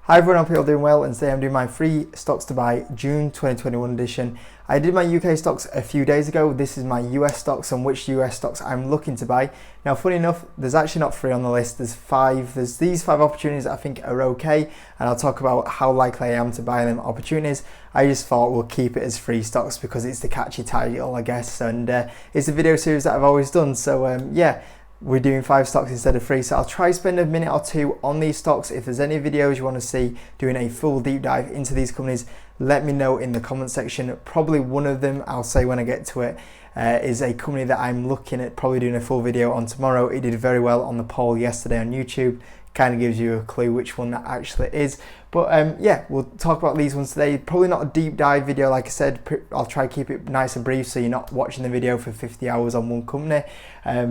Hi everyone, hope you're all doing well, and today I'm doing my free stocks to buy June 2021 edition. I did my UK stocks a few days ago. This is my US stocks and which US stocks I'm looking to buy. Now, funny enough, there's actually not 3 on the list, there's 5. There's these 5 opportunities that I think are okay, and I'll talk about how likely I am to buy them opportunities. I just thought we'll keep it as free stocks because it's the catchy title, I guess, and it's a video series that I've always done, so yeah. We're doing 5 stocks instead of 3, so I'll try to spend a minute or 2 on these stocks. If there's any videos you want to see doing a full deep dive into these companies, let me know in the comment section. Probably one of them, I'll say when I get to it, is a company that I'm looking at probably doing a full video on tomorrow. It did very well on the poll yesterday on YouTube. Kind of gives you a clue which one that actually is. But yeah, we'll talk about these ones today. Probably not a deep dive video, like I said. I'll try to keep it nice and brief so you're not watching the video for 50 hours on one company.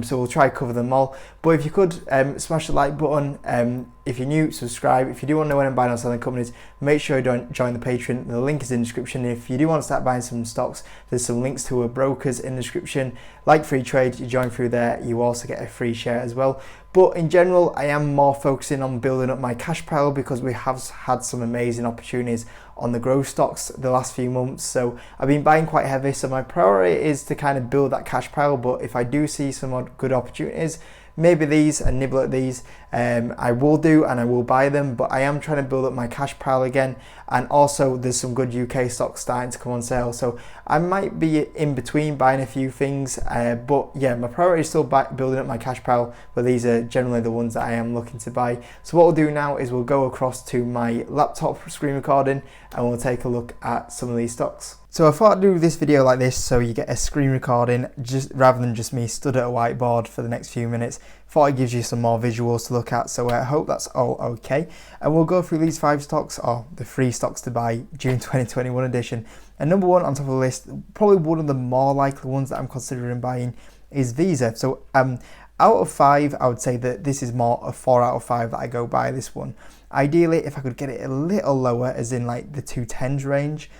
So we'll try to cover them all. But if you could smash the like button. If you're new, subscribe. If you do want to know when I'm buying or selling companies, make sure you join the Patreon. The link is in the description. If you do want to start buying some stocks, there's some links to our brokers in the description. Like free trade, you join through there, you also get a free share as well. But in general, I am more focusing on building up my cash pile because we have had some amazing opportunities on the growth stocks the last few months. So I've been buying quite heavy. So my priority is to kind of build that cash pile. But if I do see some good opportunities, maybe these and nibble at these, I will do and I will buy them, but I am trying to build up my cash pile again. And also there's some good UK stocks starting to come on sale, so I might be in between buying a few things, but yeah, my priority is still building up my cash pile, but these are generally the ones that I am looking to buy. So what we'll do now is we'll go across to my laptop screen recording and we'll take a look at some of these stocks. So I thought I'd do this video like this so you get a screen recording just rather than just me stood at a whiteboard for the next few minutes. Thought it gives you some more visuals to look at, so I hope that's all okay. And we'll go through these 5 stocks, or the 3 stocks to buy June 2021 edition. And number 1 on top of the list, probably one of the more likely ones that I'm considering buying, is Visa. So out of 5, I would say that this is more a 4 out of 5 that I go buy this one. Ideally, if I could get it a little lower, as in like the 210s range.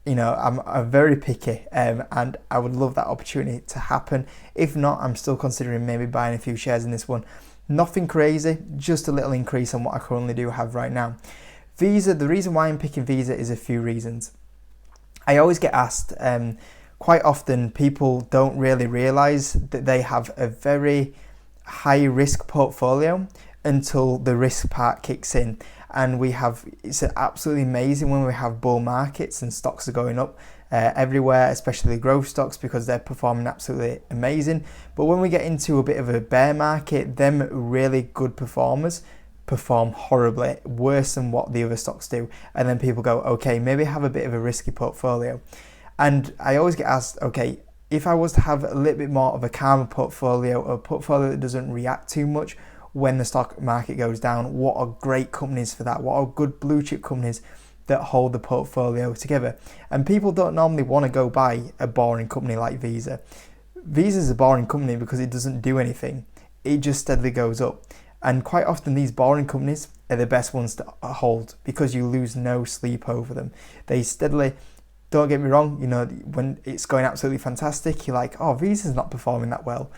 You know, I'm very picky, and I would love that opportunity to happen. If not, I'm still considering maybe buying a few shares in this one. Nothing crazy, just a little increase on what I currently do have right now. Visa, the reason why I'm picking Visa is a few reasons. I always get asked, quite often people don't really realize that they have a very high risk portfolio until the risk part kicks in. And it's absolutely amazing when we have bull markets and stocks are going up everywhere, especially growth stocks, because they're performing absolutely amazing. But when we get into a bit of a bear market, them really good performers perform horribly, worse than what the other stocks do. And then people go, okay, maybe have a bit of a risky portfolio. And I always get asked, okay, if I was to have a little bit more of a calmer portfolio, a portfolio that doesn't react too much when the stock market goes down, what are great companies for that? What are good blue chip companies that hold the portfolio together? And people don't normally want to go buy a boring company like Visa. Visa is a boring company because it doesn't do anything. It just steadily goes up. And quite often these boring companies are the best ones to hold because you lose no sleep over them. They steadily, don't get me wrong, you know, when it's going absolutely fantastic, you're like, oh, Visa's not performing that well.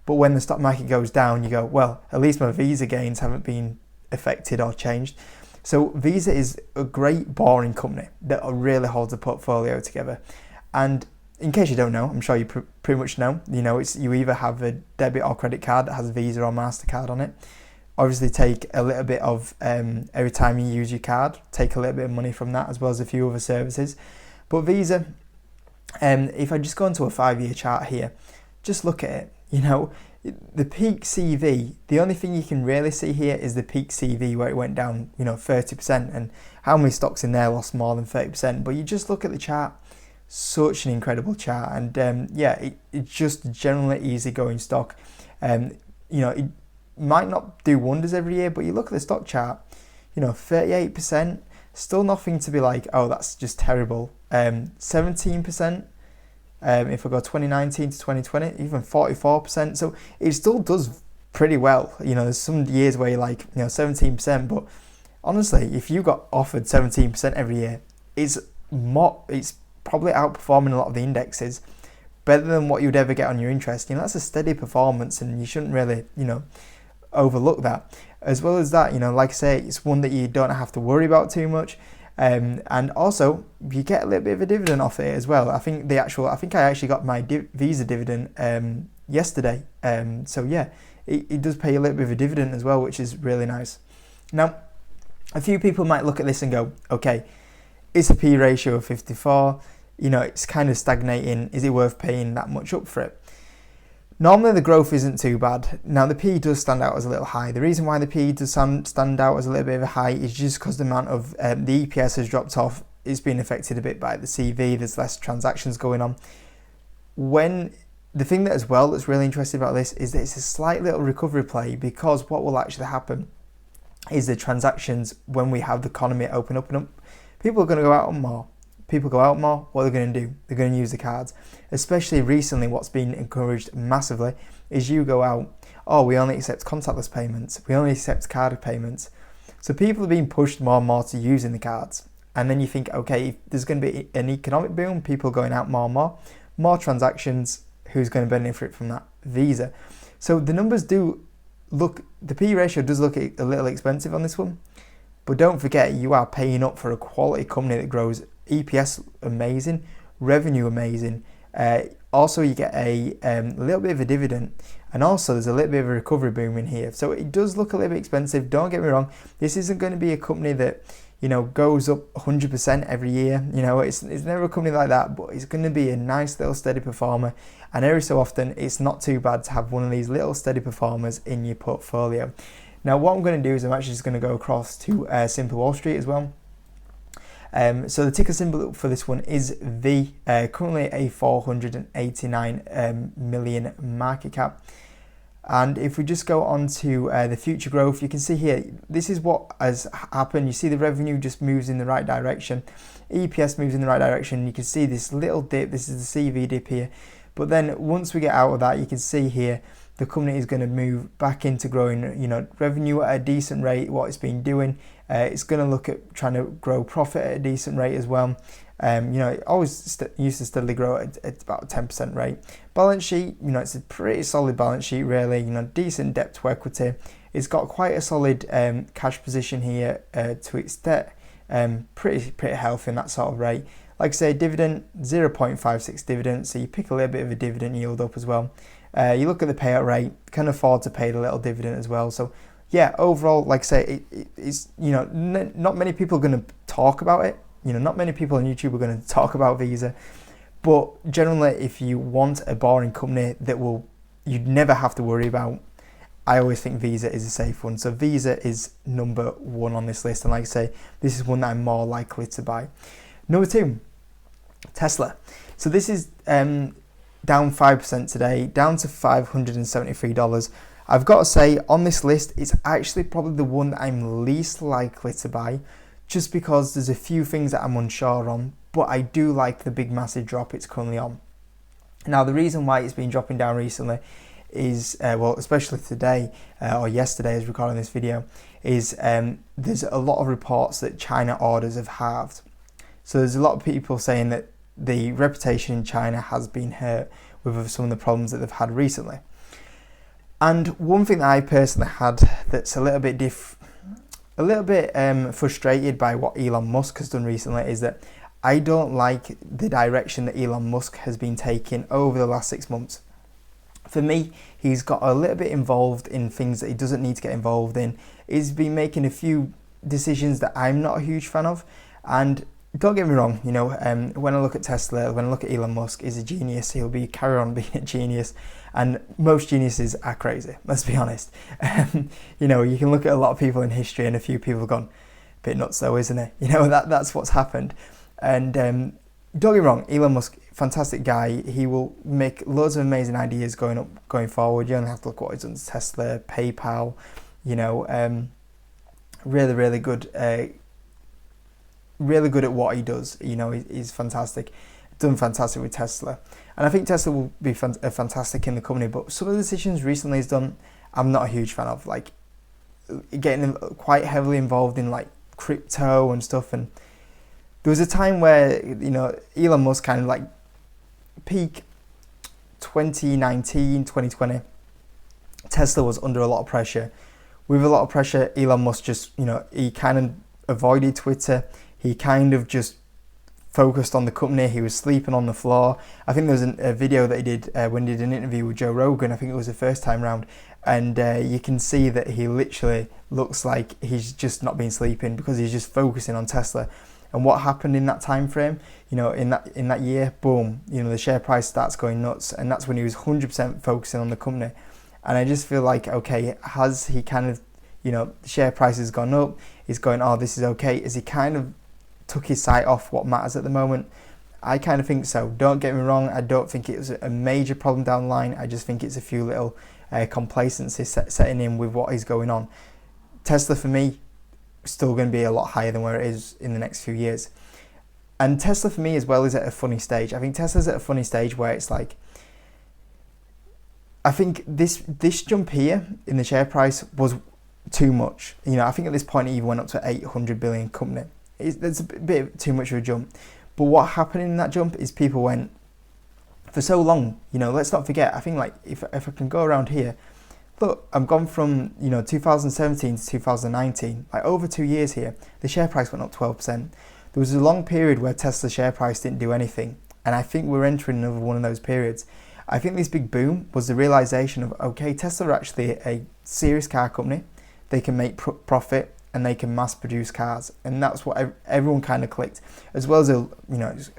But when the stock market goes down, you go, well, at least my Visa gains haven't been affected or changed. So Visa is a great boring company that really holds a portfolio together. And in case you don't know, I'm sure you pretty much know, you know, you either have a debit or credit card that has Visa or MasterCard on it. Obviously take a little bit of, every time you use your card, take a little bit of money from that, as well as a few other services. But Visa, if I just go into a 5-year chart here, just look at it. You know, the peak CV, the only thing you can really see here is the peak CV where it went down, you know, 30%, and how many stocks in there lost more than 30%. But you just look at the chart, such an incredible chart. And yeah, it's just generally easy going stock. You know, it might not do wonders every year, but you look at the stock chart, you know, 38%, still nothing to be like, oh, that's just terrible. 17%. If I go 2019 to 2020, even 44%. So it still does pretty well. You know, there's some years where you're like, you know, 17%. But honestly, if you got offered 17% every year, it's probably outperforming a lot of the indexes, better than what you'd ever get on your interest. You know, that's a steady performance, and you shouldn't really, you know, overlook that. As well as that, like I say, it's one that you don't have to worry about too much. And also, you get a little bit of a dividend off it as well. I think I actually got my Visa dividend yesterday. So yeah, it does pay a little bit of a dividend as well, which is really nice. Now, a few people might look at this and go, okay, it's a P ratio of 54. It's kind of stagnating. Is it worth paying that much up for it? Normally the growth isn't too bad. Now the P does stand out as a little high. The reason why the P does stand out as a little bit of a high is just because the amount of the EPS has dropped off. It's been affected a bit by the CV. There's less transactions going on. The thing that as well that's really interesting about this is that it's a slight little recovery play, because what will actually happen is the transactions, when we have the economy open up and up, people are going to go out more. People go out more, what are they going to do? They're going to use the cards. Especially recently, what's been encouraged massively is you go out, we only accept contactless payments, we only accept card payments. So people are being pushed more and more to using the cards. And then you think, okay, if there's going to be an economic boom, people going out more and more transactions, who's going to benefit from that? Visa. So the numbers do look, the P ratio does look a little expensive on this one. But don't forget, you are paying up for a quality company that grows. EPS amazing, revenue amazing. Also, you get a little bit of a dividend, and also there's a little bit of a recovery boom in here. So it does look a little bit expensive. Don't get me wrong. This isn't going to be a company that goes up 100% every year. It's never a company like that. But it's going to be a nice little steady performer. And every so often, it's not too bad to have one of these little steady performers in your portfolio. Now, what I'm going to do is I'm actually just going to go across to Simple Wall Street as well. So the ticker symbol for this one is V, currently a 489 million market cap. And if we just go on to the future growth, you can see here, this is what has happened. You see the revenue just moves in the right direction. EPS moves in the right direction. You can see this little dip. This is the CV dip here. But then once we get out of that, you can see here, the company is going to move back into growing, revenue at a decent rate, what it's been doing. It's going to look at trying to grow profit at a decent rate as well. It always used to steadily grow at about a 10% rate. Balance sheet, it's a pretty solid balance sheet, really. Decent debt to equity. It's got quite a solid cash position here to its debt. Pretty healthy in that sort of rate. Like I say, dividend 0.56 dividend, so you pick a little bit of a dividend yield up as well. You look at the payout rate, can afford to pay the little dividend as well. So yeah, overall, like I say, it's not many people are going to talk about it. Not many people on YouTube are going to talk about Visa. But generally, if you want a boring company that you'd never have to worry about, I always think Visa is a safe one. So Visa is number one on this list. And like I say, this is one that I'm more likely to buy. Number two, Tesla. So this is down 5% today, down to $573. I've got to say, on this list, it's actually probably the one that I'm least likely to buy, just because there's a few things that I'm unsure on, but I do like the big massive drop it's currently on. Now, the reason why it's been dropping down recently is, especially today or yesterday as recording this video, is there's a lot of reports that China orders have halved. So there's a lot of people saying that the reputation in China has been hurt with some of the problems that they've had recently. And one thing that I personally had that's a little bit frustrated by what Elon Musk has done recently is that I don't like the direction that Elon Musk has been taking over the last 6 months. For me, he's got a little bit involved in things that he doesn't need to get involved in. He's been making a few decisions that I'm not a huge fan of. And don't get me wrong, when I look at Tesla, when I look at Elon Musk, he's a genius. He'll carry on being a genius. And most geniuses are crazy, let's be honest. You can look at a lot of people in history and a few people have gone, a bit nuts though, isn't it? That's what's happened. And don't get me wrong, Elon Musk, fantastic guy. He will make loads of amazing ideas going forward. You only have to look at what he's done to Tesla, PayPal, really, really good. Really good at what he does. He's fantastic. Done fantastic with Tesla. And I think Tesla will be fantastic in the company, but some of the decisions recently he's done, I'm not a huge fan of. Like, getting quite heavily involved in, like, crypto and stuff. And there was a time where, Elon Musk kind of, like, peak 2019, 2020, Tesla was under a lot of pressure with a lot of pressure, Elon Musk just, he kind of avoided Twitter. He kind of just focused on the company. He was sleeping on the floor. I think there was a video that he did when he did an interview with Joe Rogan. I think it was the first time round. And you can see that he literally looks like he's just not been sleeping because he's just focusing on Tesla. And what happened in that time frame, in that year, boom, the share price starts going nuts. And that's when he was 100% focusing on the company. And I just feel like, okay, has he kind of, the share price has gone up. He's going, oh, this is okay. Is he kind of took his sight off what matters at the moment? I kind of think so. Don't get me wrong. I don't think it was a major problem down the line. I just think it's a few little complacency setting in with what is going on. Tesla, for me, still going to be a lot higher than where it is in the next few years. And Tesla, for me, as well, is at a funny stage. I think Tesla's at a funny stage where it's like, I think this jump here in the share price was too much. I think at this point it even went up to 800 billion company. There's a bit too much of a jump. But what happened in that jump is people went, for so long, let's not forget, I think like if I can go around here, look, I've gone from 2017 to 2019, like over 2 years here, the share price went up 12%. There was a long period where Tesla's share price didn't do anything, and I think we're entering another one of those periods. I think this big boom was the realization of, okay, Tesla are actually a serious car company. They can make profit and they can mass produce cars, and that's what everyone kind of clicked, as well as a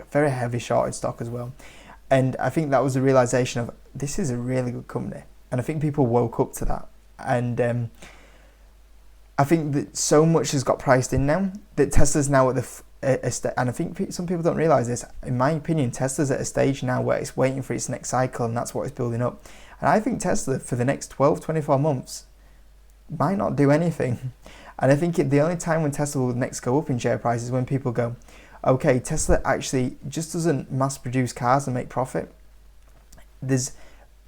very heavy shorted stock as well. And I think that was the realization of, this is a really good company. And I think people woke up to that. And I think that so much has got priced in now that Tesla's now at and I think some people don't realize this. In my opinion, Tesla's at a stage now where it's waiting for its next cycle, and that's what it's building up. And I think Tesla, for the next 12, 24 months, might not do anything. And I think the only time when Tesla will next go up in share price is when people go, okay, Tesla actually just doesn't mass produce cars and make profit. There's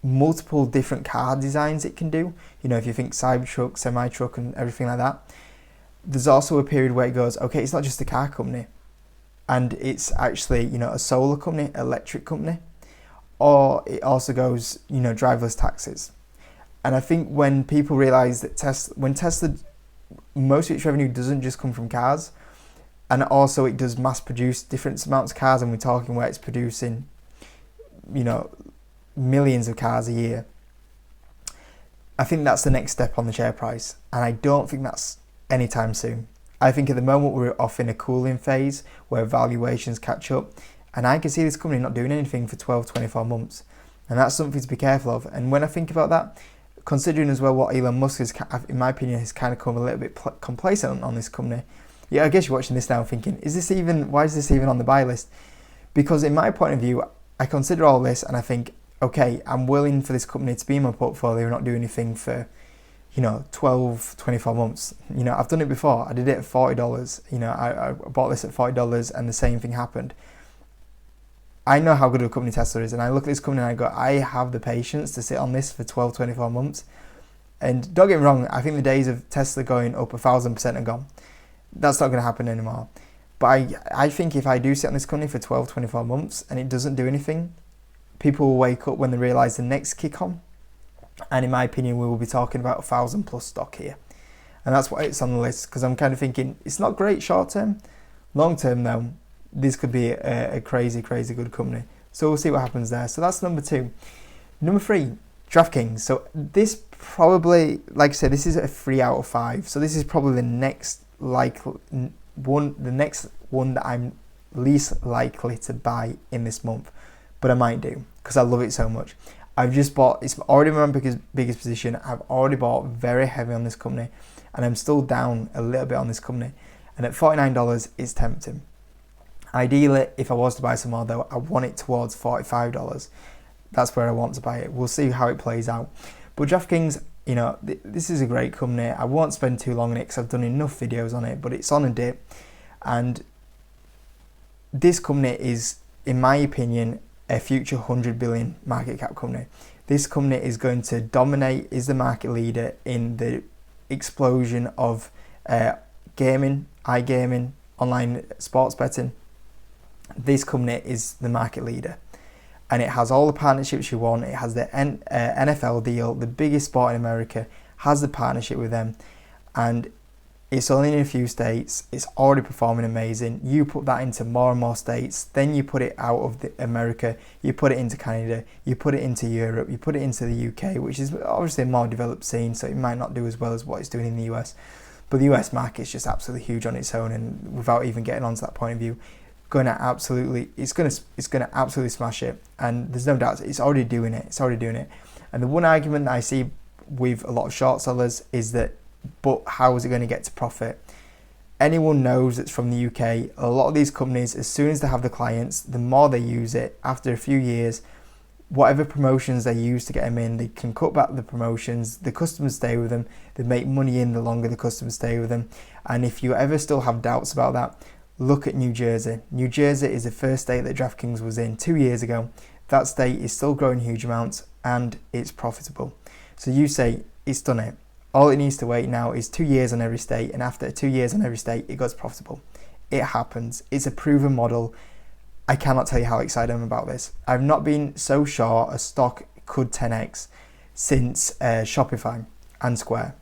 multiple different car designs it can do. If you think Cybertruck, semi-truck and everything like that. There's also a period where it goes, okay, it's not just a car company, and it's actually, a solar company, electric company, or it also goes, driverless taxis. And I think when people realize that Tesla, most of its revenue doesn't just come from cars, and also it does mass produce different amounts of cars, and we're talking where it's producing, millions of cars a year. I think that's the next step on the share price, and I don't think that's anytime soon. I think at the moment we're off in a cooling phase where valuations catch up, and I can see this company not doing anything for 12, 24 months, and that's something to be careful of. And when I think about that, considering as well what Elon Musk is, in my opinion, has kind of come a little bit complacent on this company. Yeah, I guess you're watching this now thinking, why is this even on the buy list? Because in my point of view, I consider all this and I think, okay, I'm willing for this company to be in my portfolio and not do anything for, 12, 24 months. I've done it before. I did it at $40. I bought this at $40 and the same thing happened. I know how good a company Tesla is, and I look at this company and I go, I have the patience to sit on this for 12, 24 months. And don't get me wrong, I think the days of Tesla going up 1,000% are gone. That's not going to happen anymore. But I think if I do sit on this company for 12, 24 months and it doesn't do anything, people will wake up when they realise the next kick on. And in my opinion, we will be talking about 1,000+ stock here. And that's why it's on the list, because I'm kind of thinking it's not great short term. Long term though, this could be a crazy, crazy good company. So we'll see what happens there. So that's number 2. Number 3, DraftKings. So this probably, like I said, this is a 3 out of 5. So this is probably the next one that I'm least likely to buy in this month. But I might do, because I love it so much. I've just bought, it's already my biggest position. I've already bought very heavy on this company, and I'm still down a little bit on this company. And at $49, it's tempting. Ideally, if I was to buy some more though, I want it towards $45. That's where I want to buy it. We'll see how it plays out. But DraftKings, this is a great company. I won't spend too long on it because I've done enough videos on it, but it's on a dip. And this company is, in my opinion, a future 100 billion market cap company. This company is going to dominate, is the market leader in the explosion of gaming, iGaming, online sports betting. This company is the market leader, and it has all the partnerships you want. It has the NFL deal, the biggest sport in America, has the partnership with them, and it's only in a few states. It's already performing amazing. You put that into more and more states, then you put it out of America, you put it into Canada, you put it into Europe, you put it into the UK, which is obviously a more developed scene, so it might not do as well as what it's doing in the US. But the US market is just absolutely huge on its own, and without even getting onto that point of view, it's going to absolutely smash it. And there's no doubt it's already doing it. And the one argument that I see with a lot of short sellers is that, but how is it going to get to profit? Anyone knows that's from the UK. A lot of these companies, as soon as they have the clients, the more they use it, after a few years, whatever promotions they use to get them in, they can cut back the promotions, the customers stay with them, they make money in the longer the customers stay with them. And if you ever still have doubts about that, look at New Jersey. New Jersey is the first state that DraftKings was in 2 years ago. That state is still growing huge amounts and it's profitable. So you say it's done it. All it needs to wait now is 2 years on every state, and after 2 years on every state, it goes profitable. It happens. It's a proven model. I cannot tell you how excited I'm about this. I've not been so sure a stock could 10x since Shopify and Square.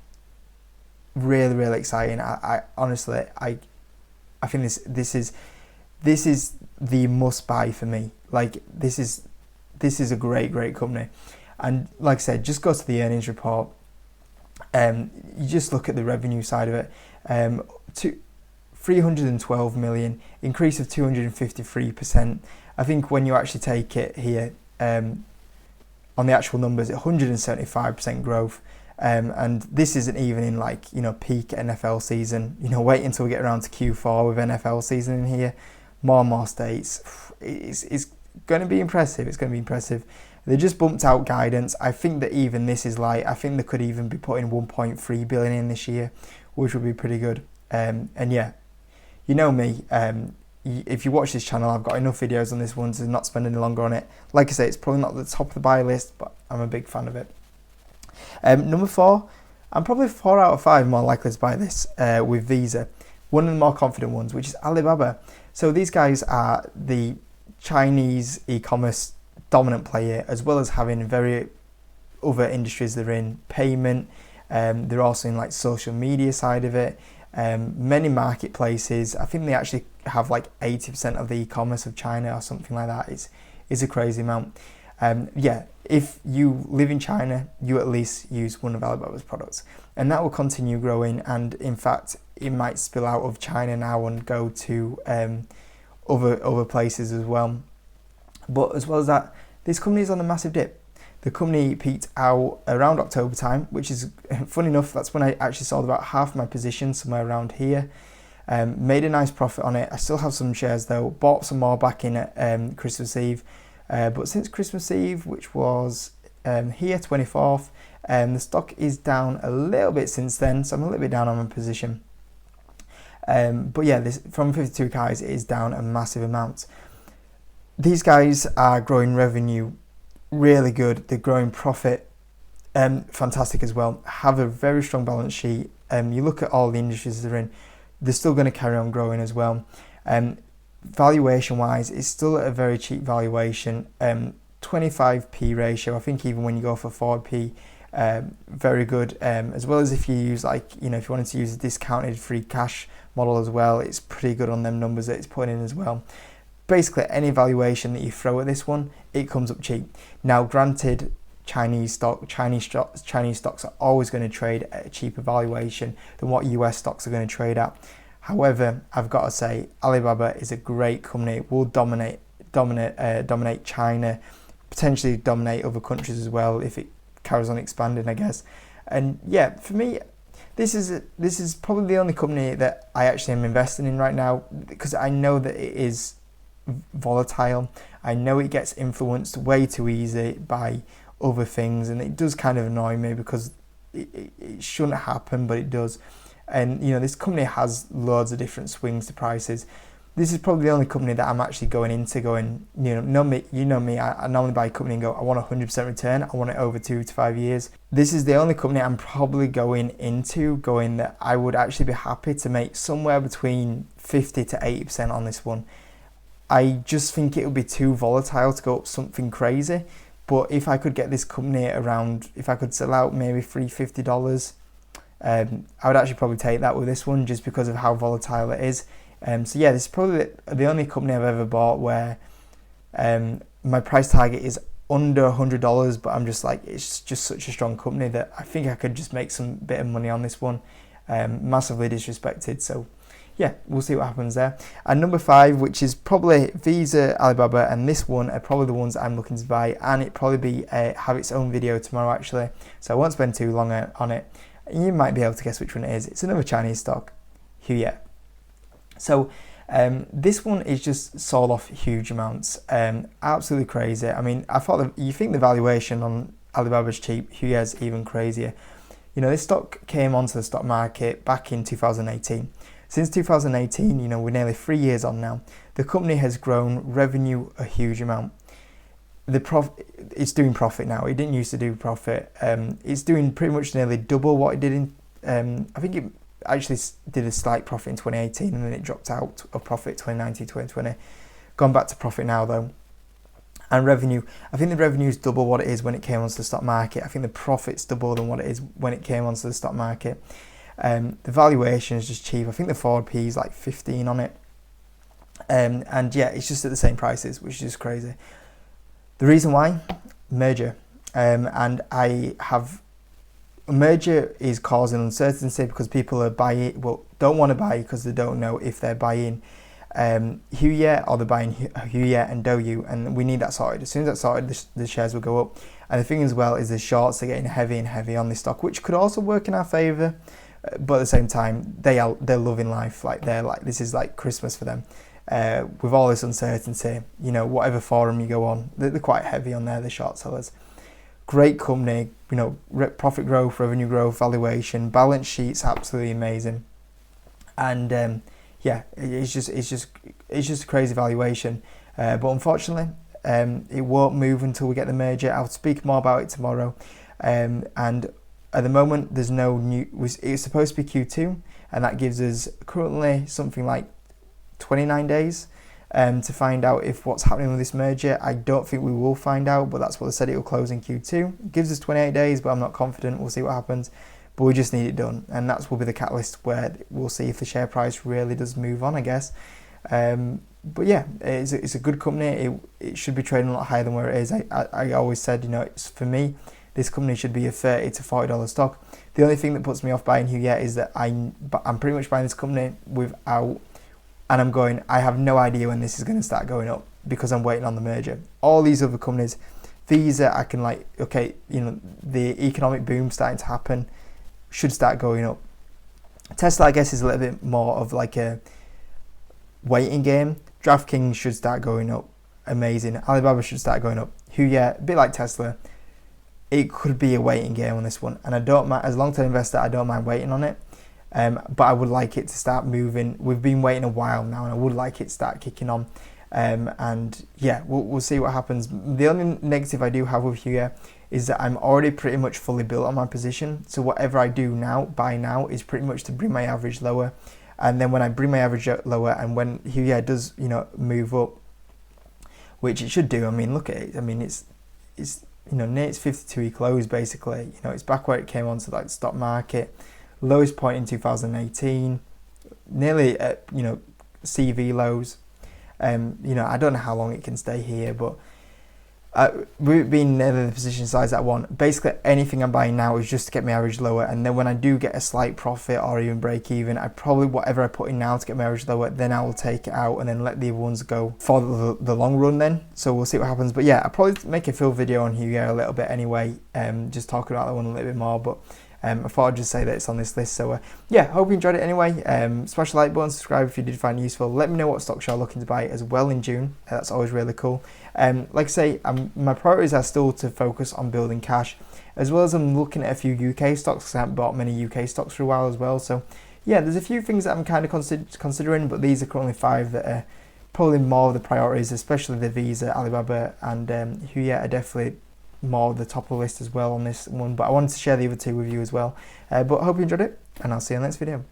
Really, really exciting. I honestly, I think this is the must buy for me. Like this is a great company, and like I said, just go to the earnings report. You just look at the revenue side of it. To 312 million, increase of 253%. I think when you actually take it here on the actual numbers, 175% growth. And this isn't even in peak NFL season. Wait until we get around to Q4 with NFL season in here. More and more states. It's going to be impressive. They just bumped out guidance. I think that even this is light. I think they could even be putting 1.3 billion in this year, which would be pretty good. And yeah, you know me. If you watch this channel, I've got enough videos on this one to not spend any longer on it. Like I say, it's probably not at the top of the buy list, but I'm a big fan of it. Number 4, I'm probably 4 out of 5 more likely to buy this with Visa. One of the more confident ones, which is Alibaba. So these guys are the Chinese e-commerce dominant player, as well as having very other industries they're in, payment. They're also in social media side of it. Many marketplaces. I think they actually have 80% of the e-commerce of China or something like that. It's a crazy amount. If you live in China, you at least use one of Alibaba's products, and that will continue growing. And in fact, it might spill out of China now and go to other places as well. But as well as that, this company is on a massive dip. The company peaked out around October time, which is funny enough. That's when I actually sold about half my position, somewhere around here. Made a nice profit on it. I still have some shares though. Bought some more back in at Christmas Eve. But since Christmas Eve, which was here 24th, the stock is down a little bit since then. So I'm a little bit down on my position. But yeah, this from 52 guys, it is down a massive amount. These guys are growing revenue really good. They're growing profit fantastic as well. Have a very strong balance sheet. You look at all the industries they're in, they're still going to carry on growing as well. Valuation wise, it's still at a very cheap valuation. 25p ratio. I think even when you go for 4p, very good. As well as if you use if you wanted to use a discounted free cash model as well, it's pretty good on them numbers that it's putting in as well. Basically, any valuation that you throw at this one, it comes up cheap. Now, granted, Chinese stocks are always going to trade at a cheaper valuation than what US stocks are going to trade at. However, I've got to say, Alibaba is a great company. It will dominate China, potentially dominate other countries as well if it carries on expanding, I guess. And yeah, for me, this is probably the only company that I actually am investing in right now, because I know that it is volatile. I know it gets influenced way too easy by other things, and it does kind of annoy me because it shouldn't happen, but it does. And this company has loads of different swings to prices. This is probably the only company that I'm actually going into you know me, I normally buy a company and go, I want 100% return, I want it over 2 to 5 years. This is the only company I'm probably going that I would actually be happy to make somewhere between 50 to 80% on this one. I just think it would be too volatile to go up something crazy, But if I could get this company around, if I could sell out maybe $350, I would actually probably take that with this one just because of how volatile it is. So yeah, this is probably the only company I've ever bought where my price target is under $100, but I'm just like, it's just such a strong company that I think I could just make some bit of money on this one. Massively disrespected, so yeah, we'll see what happens there. And number 5, which is probably Visa, Alibaba, and this one are probably the ones I'm looking to buy, and it probably have its own video tomorrow actually, so I won't spend too long on it. You might be able to guess which one it is. It's another Chinese stock, Huya. So this one is just sold off huge amounts, absolutely crazy. I mean, I thought you think the valuation on Alibaba's cheap, Huya's even crazier. You know, this stock came onto the stock market back in 2018. Since 2018, you know, we're nearly 3 years on now. The company has grown revenue a huge amount. It's doing profit now. It didn't used to do profit. It's doing pretty much nearly double what it did in. I think it actually did a slight profit in 2018, and then it dropped out of profit 2019, 2020. Gone back to profit now though. And revenue, I think the revenue is double what it is when it came onto the stock market. I think the profit's double than what it is when it came onto the stock market. The valuation is just cheap. I think the forward P is like 15 on it. And yeah, it's just at the same prices, which is just crazy. The reason why? Merger. And a merger is causing uncertainty because people are don't want to buy because they don't know if they're buying Huya or they're buying Huya and Douyu, and we need that sorted. As soon as that's sorted, the shares will go up. And the thing as well is the shorts are getting heavy and heavy on this stock, which could also work in our favour. But at the same time, they're loving life. Like this is like Christmas for them. With all this uncertainty, you know, whatever forum you go on, they're quite heavy on there, the short sellers. Great company, you know, profit growth, revenue growth, valuation, balance sheet's absolutely amazing, and yeah, it's just a crazy valuation. But unfortunately, it won't move until we get the merger. I'll speak more about it tomorrow. And at the moment, there's no new. It's supposed to be Q2, and that gives us currently something like 29 days to find out if what's happening with this merger. I don't think we will find out, but that's what they said, it will close in Q2. It gives us 28 days, but I'm not confident. We'll see what happens, but we just need it done, and that will be the catalyst where we'll see if the share price really does move on, I guess. But yeah, it's a good company. It should be trading a lot higher than where it is. I always said, you know, for me, this company should be a $30 to $40 stock. The only thing that puts me off buying Huya is that I'm pretty much buying this company without. And I have no idea when this is going to start going up because I'm waiting on the merger. All these other companies, Visa, I can like, okay, you know, the economic boom starting to happen, should start going up. Tesla, I guess, is a little bit more of like a waiting game. DraftKings should start going up. Amazing. Alibaba should start going up. Huya, a bit like Tesla, it could be a waiting game on this one. And I don't mind, as a long-term investor, I don't mind waiting on it. But I would like it to start moving. We've been waiting a while now, and I would like it to start kicking on. And yeah, we'll see what happens. The only negative I do have with Huya is that I'm already pretty much fully built on my position. So whatever I do now, buy now, is pretty much to bring my average lower. And then when I bring my average lower, and when Huya does, you know, move up, which it should do. I mean, look at it. I mean, it's you know, near its 52-week close basically. You know, it's back where it came onto like the stock market. Lowest point in 2018, nearly at, you know, CV lows. You know, I don't know how long it can stay here, but we've been near the position size that I want. Basically, anything I'm buying now is just to get my average lower, and then when I do get a slight profit or even break even, I probably, whatever I put in now to get my average lower, then I will take it out and then let the other ones go for the long run then. So we'll see what happens. But yeah, I'll probably make a full video on Huya a little bit anyway, just talking about that one a little bit more, but I thought I'd just say that it's on this list. So yeah, hope you enjoyed it anyway. Smash the like button, subscribe if you did find it useful. Let me know what stocks you're looking to buy as well in June. That's always really cool. Like I say, my priorities are still to focus on building cash, as well as I'm looking at a few UK stocks because I haven't bought many UK stocks for a while as well. So yeah, there's a few things that I'm kind of considering, but these are currently 5 that are probably more of the priorities, especially the Visa, Alibaba, and Huya are definitely more the top of the list as well on this one, but I wanted to share the other 2 with you as well. But I hope you enjoyed it, and I'll see you in the next video.